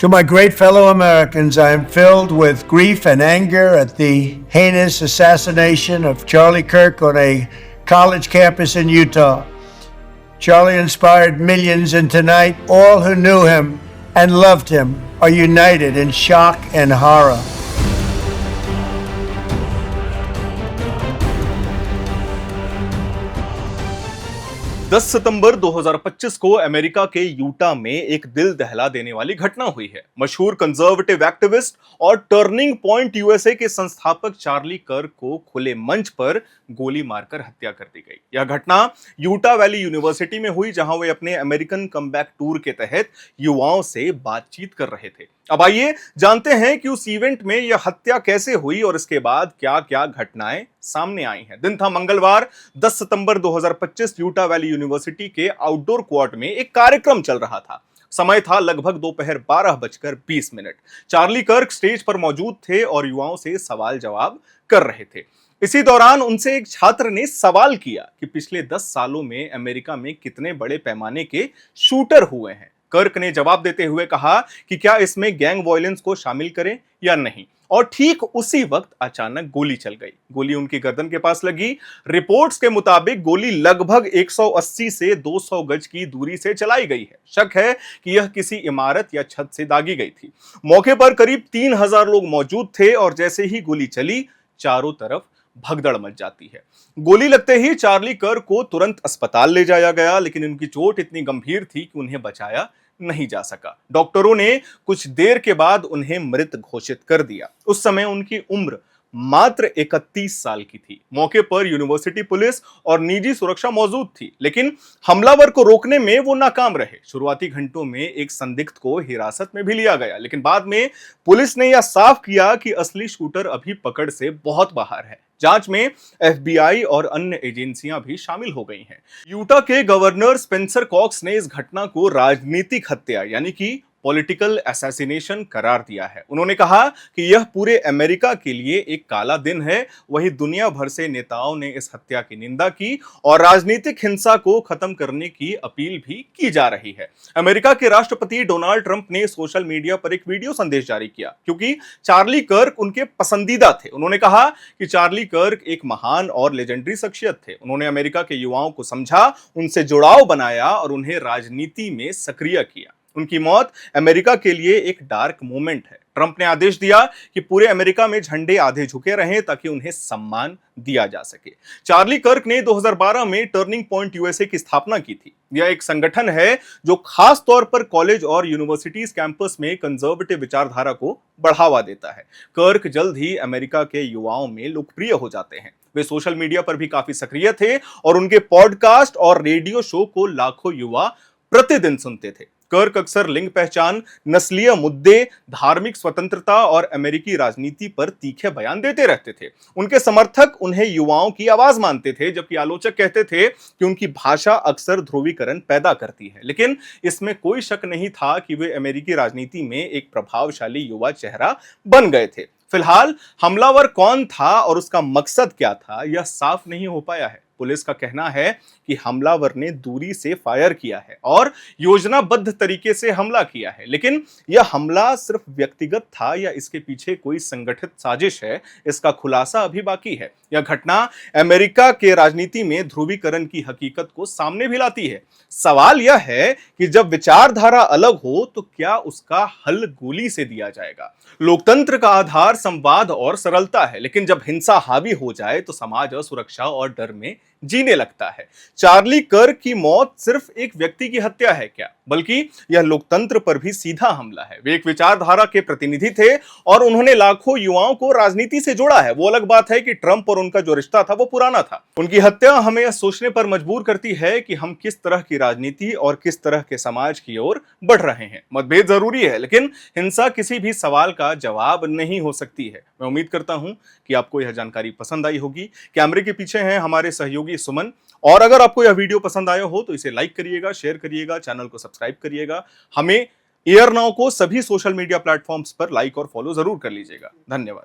To my great fellow Americans, I am filled with grief and anger at the heinous assassination of Charlie Kirk on a college campus in Utah. Charlie inspired millions, and tonight, all who knew him and loved him are united in shock and horror. दस सितंबर 2025 को America के Utah में एक दिल दहला देने वाली घटना हुई है। मशहूर कंजर्वेटिव एक्टिविस्ट और टर्निंग पॉइंट यूएसए के संस्थापक चार्ली कर्क को खुले मंच पर गोली मारकर हत्या कर दी गई। यह घटना यूटा वैली यूनिवर्सिटी में हुई, जहां वे अपने अमेरिकन कमबैक टूर के तहत युवाओं से बातचीत कर रहे थे। अब आइए जानते हैं कि उस इवेंट में यह हत्या कैसे हुई और इसके बाद क्या-क्या घटनाएं सामने आई हैं। दिन था मंगलवार 10 सितंबर 2025। यूटा वैली यूनिवर्सिटी के आउटडोर कोर्ट में एक कार्यक्रम चल रहा था। समय था लगभग दोपहर 12:20। चार्ली कर्क स्टेज पर मौजूद थे और युवाओं से सवाल जवाब कर रहे थे। इसी दौरान उनसे एक छात्र ने सवाल किया कि पिछले 10 सालों में अमेरिका में कितने बड़े पैमाने के शूटर हुए हैं। कर्क ने जवाब देते हुए कहा कि क्या इसमें गैंग वायलेंस को शामिल करें या नहीं, और ठीक उसी वक्त अचानक गोली चल गई। गोली उनकी गर्दन के पास लगी। रिपोर्ट्स के मुताबिक गोली लगभग 180 से 200 गज की दूरी से चलाई गई है। शक है कि यह किसी इमारत या छत से दागी गई थी। मौके पर करीब 3000 लोग मौजूद थे और जैसे ही गोली चली, चारों तरफ भगदड़ मच जाती है। गोली लगते ही चार्ली कर्क को तुरंत अस्पताल ले जाया गया, लेकिन उनकी चोट इतनी गंभीर थी कि उन्हें बचाया नहीं जा सका। डॉक्टरों ने कुछ देर के बाद उन्हें मृत घोषित कर दिया। उस समय उनकी उम्र मात्र 31 साल की थी। मौके पर यूनिवर्सिटी पुलिस और निजी सुरक्षा मौजूद थी, लेकिन हमलावर को रोकने में वो नाकाम रहे। शुरुआती घंटों में एक संदिग्ध को हिरासत में भी लिया गया, लेकिन बाद में पुलिस ने यह साफ किया कि असली शूटर अभी पकड़ से बहुत बाहर है। जांच में एफबीआई और अन्य एजेंसियां भी शामिल हो गई हैं। यूटा के गवर्नर स्पेंसर कॉक्स ने इस घटना को राजनीतिक हत्या यानी कि पॉलिटिकल असैसिनेशन करार दिया है। उन्होंने कहा कि यह पूरे अमेरिका के लिए एक काला दिन है। वहीं दुनिया भर से नेताओं ने इस हत्या की निंदा की और राजनीतिक हिंसा को खत्म करने की अपील भी की जा रही है। अमेरिका के राष्ट्रपति डोनाल्ड ट्रंप ने सोशल मीडिया पर एक वीडियो संदेश जारी किया, क्योंकि चार्ली कर्क उनके पसंदीदा थे। उन्होंने कहा कि चार्ली कर्क एक महान और लेजेंडरी शख्सियत थे। उन्होंने अमेरिका के युवाओं को समझा, उनसे जुड़ाव बनाया और उन्हें राजनीति में सक्रिय किया। उनकी मौत अमेरिका के लिए एक डार्क मोमेंट है। ट्रंप ने आदेश दिया कि पूरे अमेरिका में झंडे आधे झुके रहें ताकि उन्हें सम्मान दिया जा सके। चार्ली कर्क ने 2012 में टर्निंग पॉइंट यूएसए की स्थापना की थी। यह एक संगठन है जो खास तौर पर कॉलेज और यूनिवर्सिटीज कैंपस में कंजर्वेटिव विचारधारा को बढ़ावा देता है। कर्क जल्द ही अमेरिका के युवाओं में लोकप्रिय हो जाते हैं। वे सोशल मीडिया पर भी काफी सक्रिय थे और उनके पॉडकास्ट और रेडियो शो को लाखों युवा प्रतिदिन सुनते थे। कर्क अक्सर लिंग पहचान, नस्लीय मुद्दे, धार्मिक स्वतंत्रता और अमेरिकी राजनीति पर तीखे बयान देते रहते थे। उनके समर्थक उन्हें युवाओं की आवाज मानते थे, जबकि आलोचक कहते थे कि उनकी भाषा अक्सर ध्रुवीकरण पैदा करती है। लेकिन इसमें कोई शक नहीं था कि वे अमेरिकी राजनीति में एक प्रभावशाली युवा चेहरा बन गए थे। फिलहाल हमलावर कौन था और उसका मकसद क्या था, यह साफ नहीं हो पाया है। पुलिस का कहना है कि हमलावर ने दूरी से फायर किया है और योजनाबद्ध तरीके से हमला किया है, लेकिन यह हमला सिर्फ व्यक्तिगत था या इसके पीछे कोई संगठित साजिश है, इसका खुलासा अभी बाकी है। यह घटना अमेरिका के राजनीति में ध्रुवीकरण की हकीकत को सामने भी लाती है। सवाल यह है कि जब विचारधारा अलग हो तो क्या उसका हल गोली से दिया जाएगा? लोकतंत्र का आधार संवाद और सरलता है, लेकिन जब हिंसा हावी हो जाए तो समाज असुरक्षा और डर में जीने लगता है। चार्ली कर्क की मौत सिर्फ एक व्यक्ति की हत्या है क्या, बल्कि यह लोकतंत्र पर भी सीधा हमला है। वे एक विचारधारा के प्रतिनिधि थे और उन्होंने लाखों युवाओं को राजनीति से जोड़ा है। वो अलग बात है कि ट्रंप और उनका जो रिश्ता था वो पुराना था। उनकी हत्या हमें यह सोचने पर मजबूर करती है कि हम किस तरह की राजनीति और किस तरह के समाज की ओर बढ़ रहे हैं। मतभेद जरूरी है, लेकिन हिंसा किसी भी सवाल का जवाब नहीं हो सकती है। मैं उम्मीद करता हूं कि आपको यह जानकारी पसंद आई होगी। कैमरे के पीछे हैं हमारे सहयोगी सुमन, और अगर आपको यह वीडियो पसंद आया हो तो इसे लाइक करिएगा, शेयर करिएगा, चैनल को सब्सक्राइब करिएगा। हमें एयर नाउ को सभी सोशल मीडिया प्लेटफॉर्म्स पर लाइक और फॉलो जरूर कर लीजिएगा। धन्यवाद।